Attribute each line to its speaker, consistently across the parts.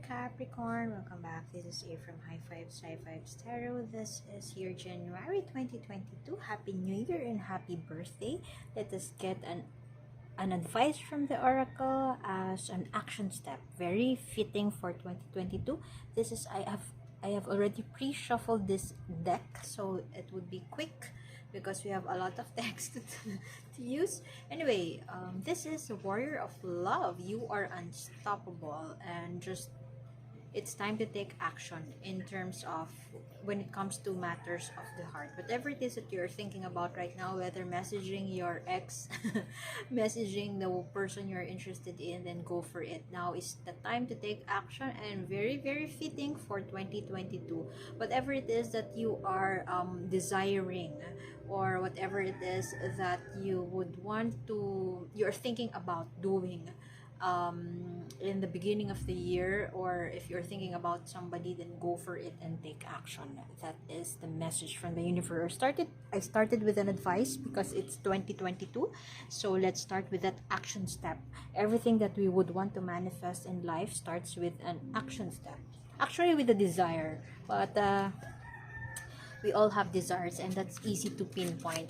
Speaker 1: Capricorn, welcome back. This is A from High Fives Tarot. This is your January 2022. Happy New Year and happy birthday. Let us get an advice from the oracle as an action step. Very fitting for 2022. This is I have already pre-shuffled this deck, so it would be quick because we have a lot of text to use. Anyway, this is a warrior of love. You are unstoppable, and just it's time to take action in terms of when it comes to matters of the heart. Whatever it is that you're thinking about right now, whether messaging your ex, messaging the person you're interested in, then go for it. Now is the time to take action, and very, very fitting for 2022. Whatever it is that you are desiring, or whatever it is that you would want to, you're thinking about doing in the beginning of the year, or if you're thinking about somebody, then go for it and take action. That is the message from the universe. I started with an advice because it's 2022, so let's start with that action step. Everything that we would want to manifest in life starts with an action step, actually with a desire, but we all have desires, and that's easy to pinpoint.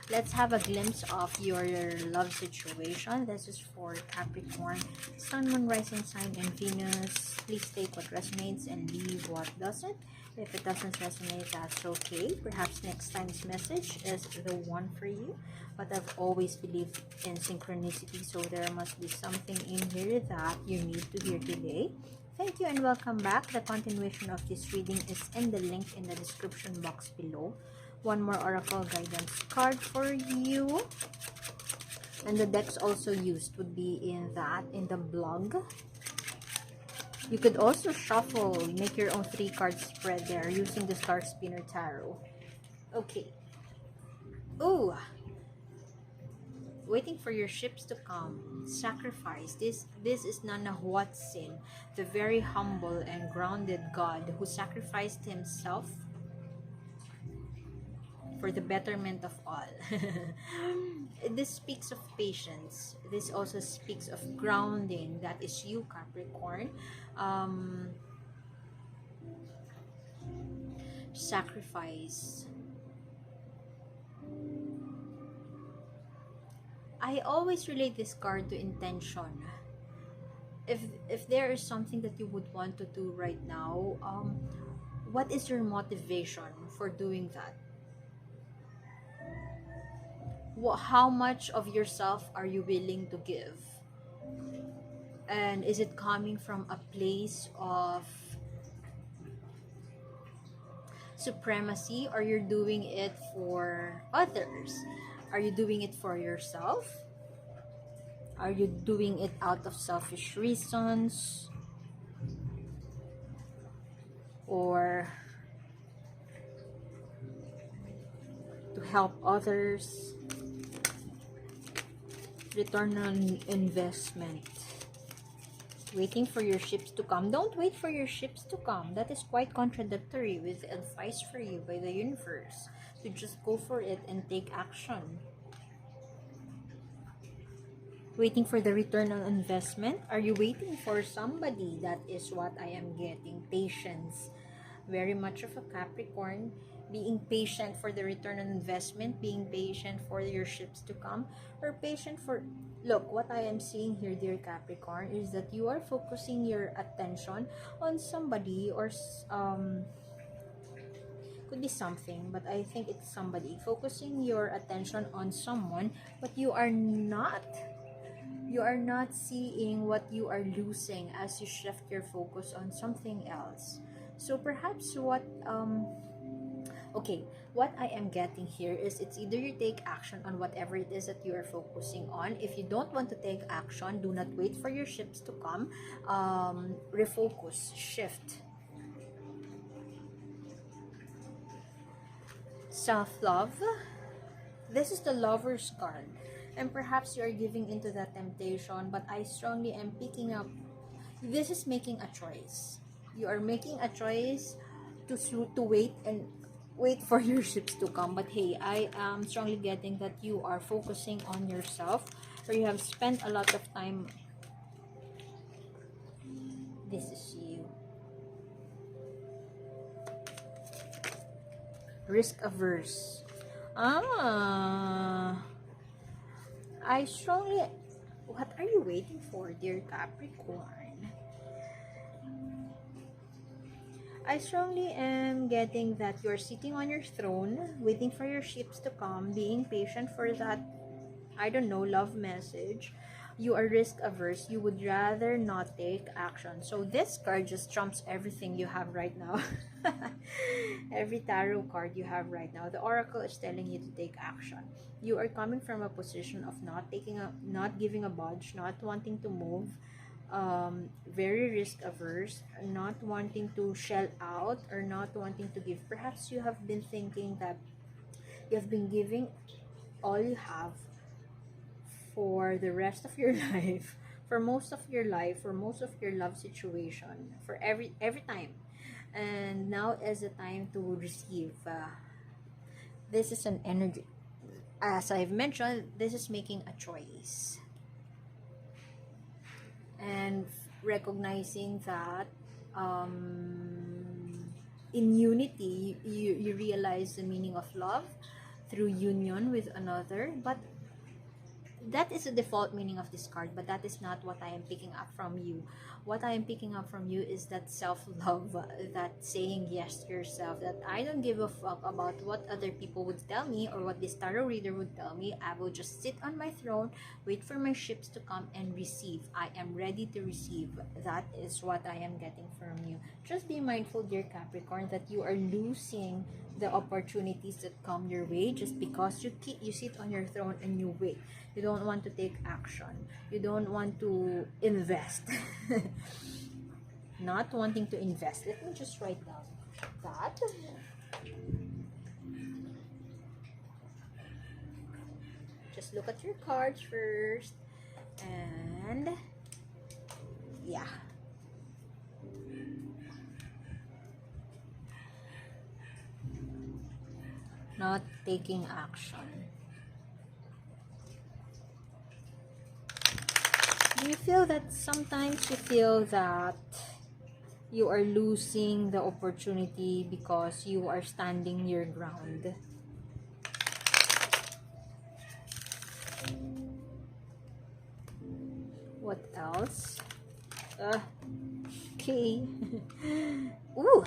Speaker 1: Let's have a glimpse of your love situation. This is for Capricorn, Sun, Moon, Rising sign, and Venus. Please take what resonates and leave what doesn't. If it doesn't resonate, that's okay. Perhaps next time's message is the one for you. But I've always believed in synchronicity, so there must be something in here that you need to hear today. Thank you and welcome back. The continuation of this reading is in the link in the description box below. One more oracle guidance card for you. And the decks also used would be in the blog. You could also shuffle, make your own 3-card spread there using the Star Spinner Tarot. Okay. Ooh. Waiting for your ships to come. Sacrifice. This is Nana Huatzin, the very humble and grounded God who sacrificed himself for the betterment of all. This speaks of patience. This also speaks of grounding. That is you, Capricorn. Sacrifice. I always relate this card to intention. If there is something that you would want to do right now, what is your motivation for doing that? How much of yourself are you willing to give? And is it coming from a place of supremacy, or you're doing it for others? Are you doing it for yourself? Are you doing it out of selfish reasons? Or to help others? Return on investment. Waiting for your ships to come. Don't wait for your ships to come. That is quite contradictory with advice for you by the universe. To just go for it and take action. Waiting for the return on investment. Are you waiting for somebody? That is what I am getting. Patience. Very much of a Capricorn. Being patient for the return on investment. Being patient for your ships to come. Or patient for... Look, what I am seeing here, dear Capricorn, is that you are focusing your attention on somebody, or could be something, but I think it's somebody. Focusing your attention on someone, but you are not seeing what you are losing as you shift your focus on something else. So perhaps what I am getting here is it's either you take action on whatever it is that you are focusing on. If you don't want to take action, do not wait for your ships to come. Refocus, shift. Self-love. This is the Lover's card. And perhaps you are giving into that temptation, but I strongly am picking up, this is making a choice. You are making a choice to wait for your ships to come. But hey, I am strongly getting that you are focusing on yourself, or you have spent a lot of time This is you. Risk averse. I strongly... What are you waiting for, dear Capricorn? I strongly am getting that you're sitting on your throne, waiting for your ships to come, being patient for that, I don't know, love message. You are risk averse. You would rather not take action. So this card just trumps everything you have right now. Every tarot card you have right now. The oracle is telling you to take action. You are coming from a position of not giving a budge, not wanting to move, very risk averse, not wanting to shell out or not wanting to give. Perhaps you have been thinking that you have been giving all you have for the rest of your life, for most of your life, for most of your love situation, for every time, and now is the time to receive. This is an energy, as I've mentioned, this is making a choice and recognizing that in unity you realize the meaning of love through union with another. But that is the default meaning of this card, but that is not what I am picking up from you. What I am picking up from you is that self-love, that saying yes to yourself, that I don't give a fuck about what other people would tell me or what this tarot reader would tell me. I will just sit on my throne, wait for my ships to come and receive. I am ready to receive. That is what I am getting from you. Just be mindful, dear Capricorn, that you are losing the opportunities that come your way just because you sit on your throne and you wait. You don't want to take action. You don't want to invest. Not wanting to invest. Let me just write down that. Just look at your cards first. And yeah. Not taking action. Do you feel that sometimes you feel that you are losing the opportunity because you are standing your ground? What else? Okay. Ooh.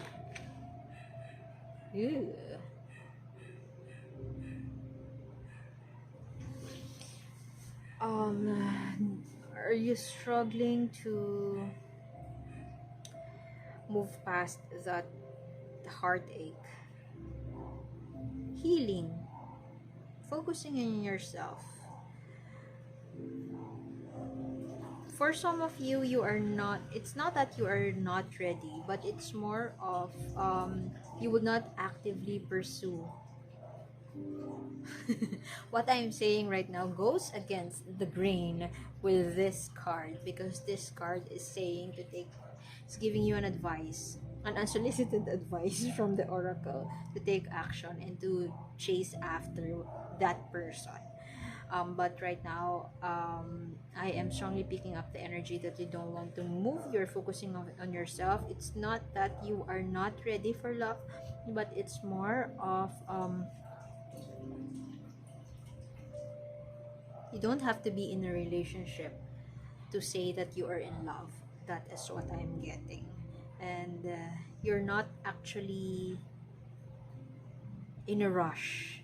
Speaker 1: Ew. Are you struggling to move past that heartache? Healing, focusing on yourself. For some of you, you are not, it's not that you are not ready, but it's more of you would not actively pursue. What I'm saying right now goes against the grain with this card, because this card is saying to take, it's giving you an advice, an unsolicited advice from the oracle to take action and to chase after that person. But right now, I am strongly picking up the energy that you don't want to move. You're focusing on yourself. It's not that you are not ready for love, but it's more of you don't have to be in a relationship to say that you are in love. That is what I'm getting. And you're not actually in a rush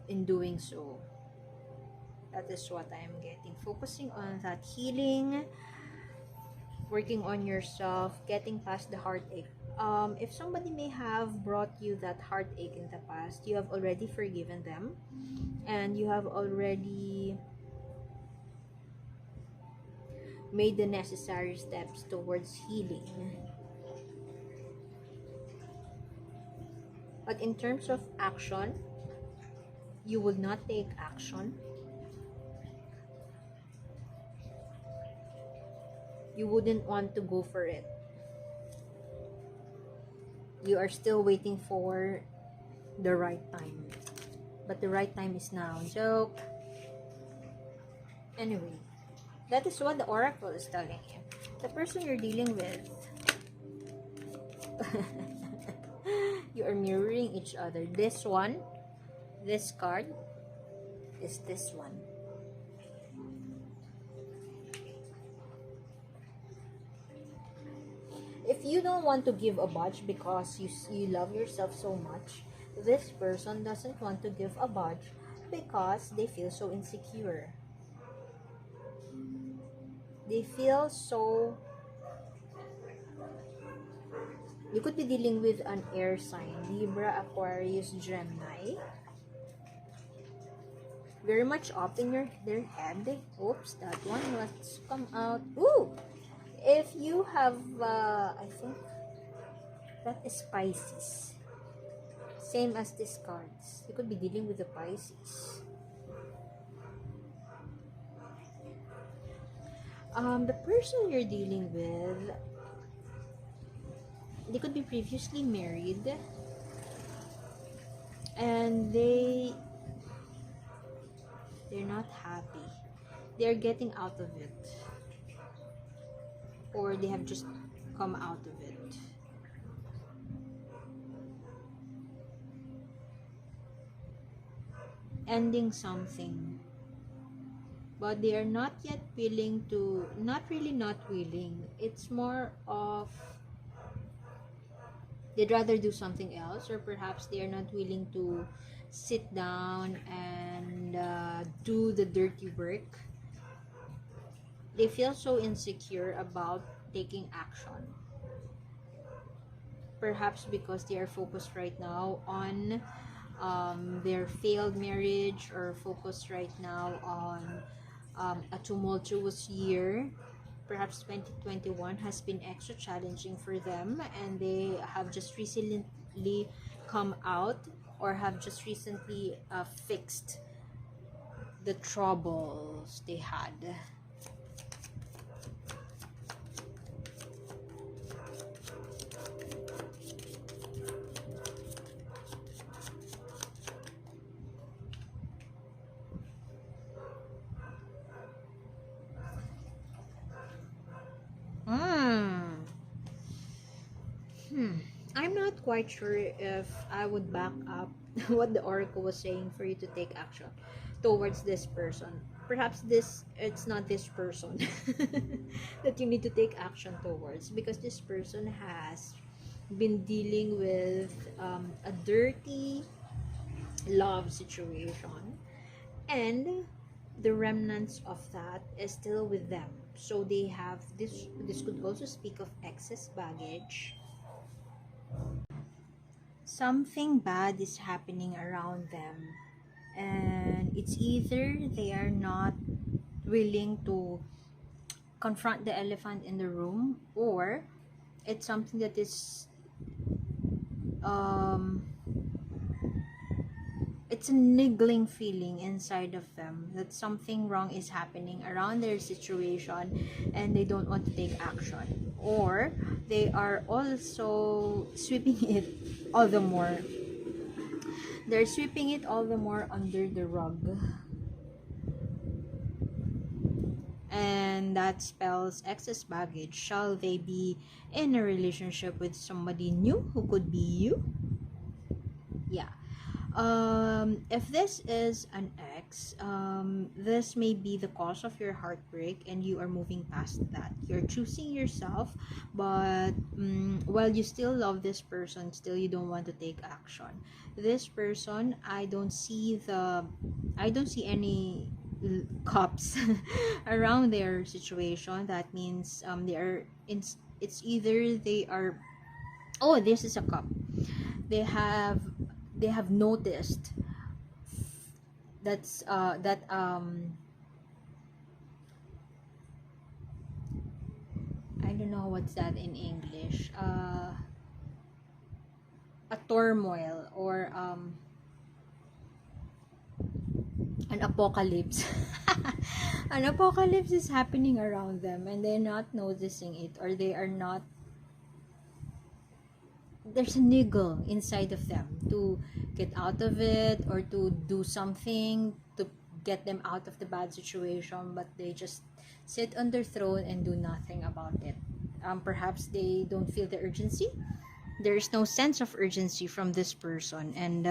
Speaker 1: in doing so. That is what I am getting. Focusing on that healing, working on yourself, getting past the heartache. If somebody may have brought you that heartache in the past, you have already forgiven them, and you have already made the necessary steps towards healing. But in terms of action, you would not take action. You wouldn't want to go for it. You are still waiting for the right time. But the right time is now. So, anyway, that is what the oracle is telling you. The person you're dealing with, you are mirroring each other. This one, this card is this one. If you don't want to give a budge because you love yourself so much, this person doesn't want to give a budge because they feel so insecure. They feel so... You could be dealing with an air sign, Libra, Aquarius, Gemini. Very much up in their head. Oops, that one was come out. Ooh! If you have, I think, that is Pisces. Same as these cards. You could be dealing with the Pisces. The person you're dealing with, they could be previously married, and they're not happy. They're getting out of it, or they have just come out of it. Ending something, but they are not yet willing to, not really not willing, it's more of they'd rather do something else, or perhaps they are not willing to sit down and do the dirty work. They feel so insecure about taking action, perhaps because they are focused right now on their failed marriage, or focused right now on a tumultuous year. Perhaps 2021 has been extra challenging for them, and they have just recently come out, or have just recently fixed the troubles they had. I'm not quite sure if I would back up what the oracle was saying for you to take action towards this person. Perhaps it's not this person that you need to take action towards, because this person has been dealing with a dirty love situation, and the remnants of that is still with them. So they have this could also speak of excess baggage. Something bad is happening around them, and it's either they are not willing to confront the elephant in the room, or it's something that is it's a niggling feeling inside of them that something wrong is happening around their situation, and they don't want to take action, or they are also sweeping it all the more. They're sweeping it all the more under the rug, and that spells excess baggage. Shall they be in a relationship with somebody new who could be you? Yeah. If this is an ex, this may be the cause of your heartbreak, and you are moving past that. You're choosing yourself, but while you still love this person, still you don't want to take action. This person, I don't see any cups around their situation. That means they are in. It's either they are. Oh, this is a cup. They have noticed that I don't know what's that in English, a turmoil, or an apocalypse. An apocalypse is happening around them, and they're not noticing it, or they are not. There's a niggle inside of them to get out of it, or to do something to get them out of the bad situation, but they just sit on their throne and do nothing about it. Perhaps they don't feel the urgency. There is no sense of urgency from this person, and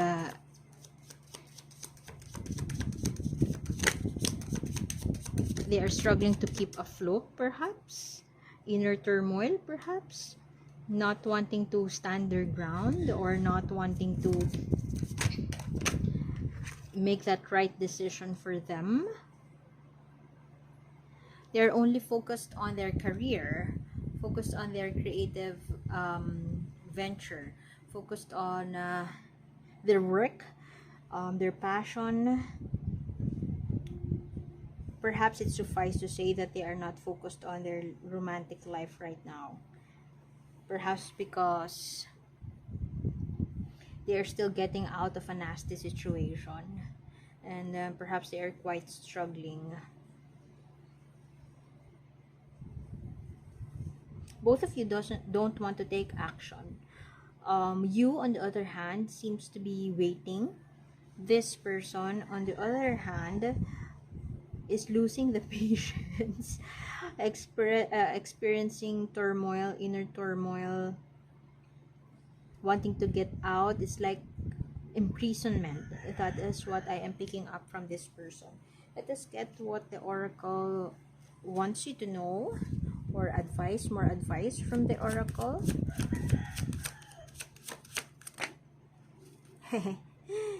Speaker 1: they are struggling to keep afloat, perhaps. Inner turmoil, perhaps. Not wanting to stand their ground, or not wanting to make that right decision for them. They're only focused on their career, focused on their creative venture, focused on their work, their passion. Perhaps it suffices to say that they are not focused on their romantic life right now. Perhaps because they are still getting out of a nasty situation, and perhaps they are quite struggling. Both of you don't want to take action. You, on the other hand, seems to be waiting. This person, on the other hand, is losing the patience, experiencing turmoil, inner turmoil, wanting to get out. It's like imprisonment. That is what I am picking up from this person. Let us get what the oracle wants you to know, or advice, more advice from the oracle.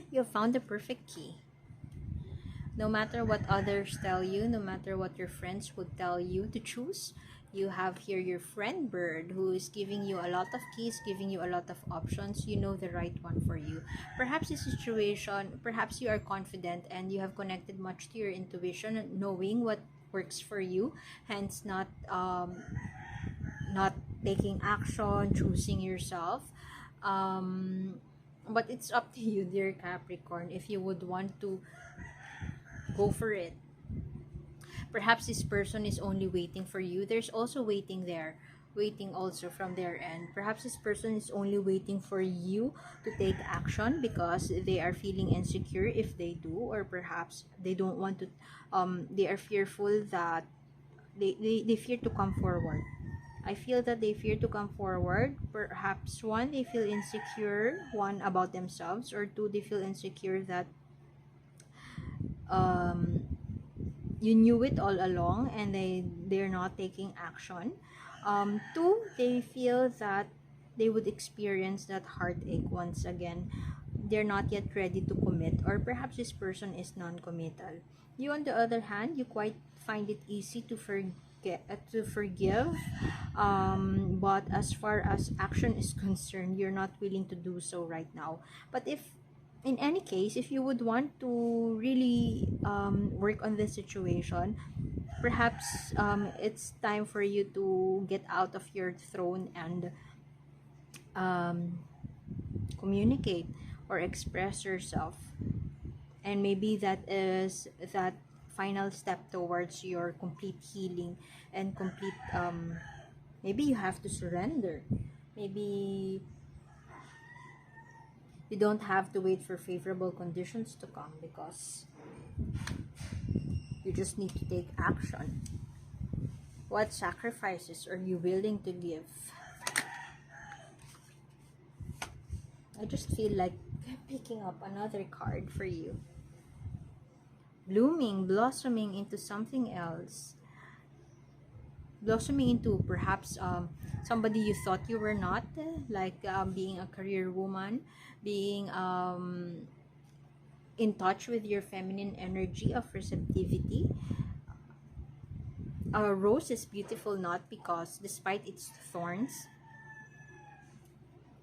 Speaker 1: You found the perfect key. No matter what others tell you, no matter what your friends would tell you to choose, you have here your friend bird who is giving you a lot of keys, giving you a lot of options. You know the right one for you. Perhaps the situation, perhaps you are confident and you have connected much to your intuition, knowing what works for you, hence not taking action, choosing yourself. But it's up to you, dear Capricorn, if you would want to go for it. Perhaps this person is only waiting for you. There's also waiting there, waiting also from their end. Perhaps this person is only waiting for you to take action because they are feeling insecure if they do, or perhaps they don't want to, they are fearful that they fear to come forward. I feel that they fear to come forward. Perhaps one, they feel insecure, one, about themselves, or two, they feel insecure that you knew it all along and they're not taking action. Two, they feel that they would experience that heartache once again. They're not yet ready to commit, or perhaps this person is non-committal. You, on the other hand, you quite find it easy to forgive, but as far as action is concerned, you're not willing to do so right now. But if in any case, if you would want to really work on this situation, perhaps it's time for you to get out of your throne and communicate or express yourself. And maybe that is that final step towards your complete healing and complete maybe you have to surrender. Maybe you don't have to wait for favorable conditions to come, because you just need to take action. What sacrifices are you willing to give? I just feel like picking up another card for you. Blooming, blossoming into something else. Blossoming into perhaps somebody you thought you were not, like being a career woman, being in touch with your feminine energy of receptivity. A rose is beautiful not because, despite its thorns,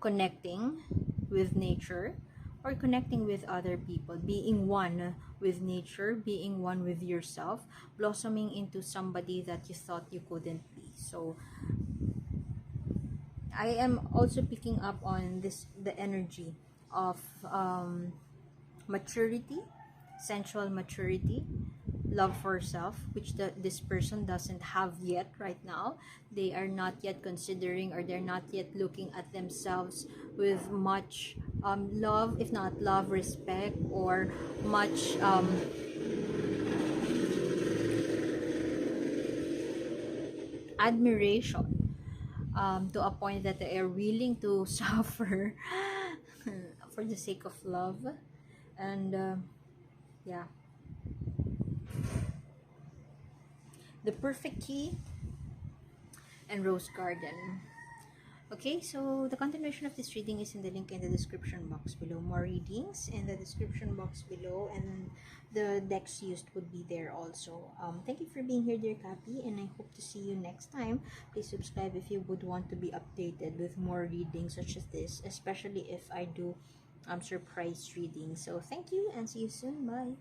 Speaker 1: connecting with nature or connecting with other people, being one with nature, being one with yourself, blossoming into somebody that you thought you couldn't be. So I am also picking up on this, the energy of maturity, sensual maturity, love for self, which this person doesn't have yet right now. They are not yet considering, or they're not yet looking at themselves with much love, if not love, respect, or much admiration, to a point that they are willing to suffer for the sake of love. And yeah, the perfect key and rose garden. Okay, so the continuation of this reading is in the link in the description box below. More readings in the description box below, and the decks used would be there also. Thank you for being here, dear Cappy, and I hope to see you next time. Please subscribe if you would want to be updated with more readings such as this, especially if I do surprise readings. So thank you and see you soon. Bye.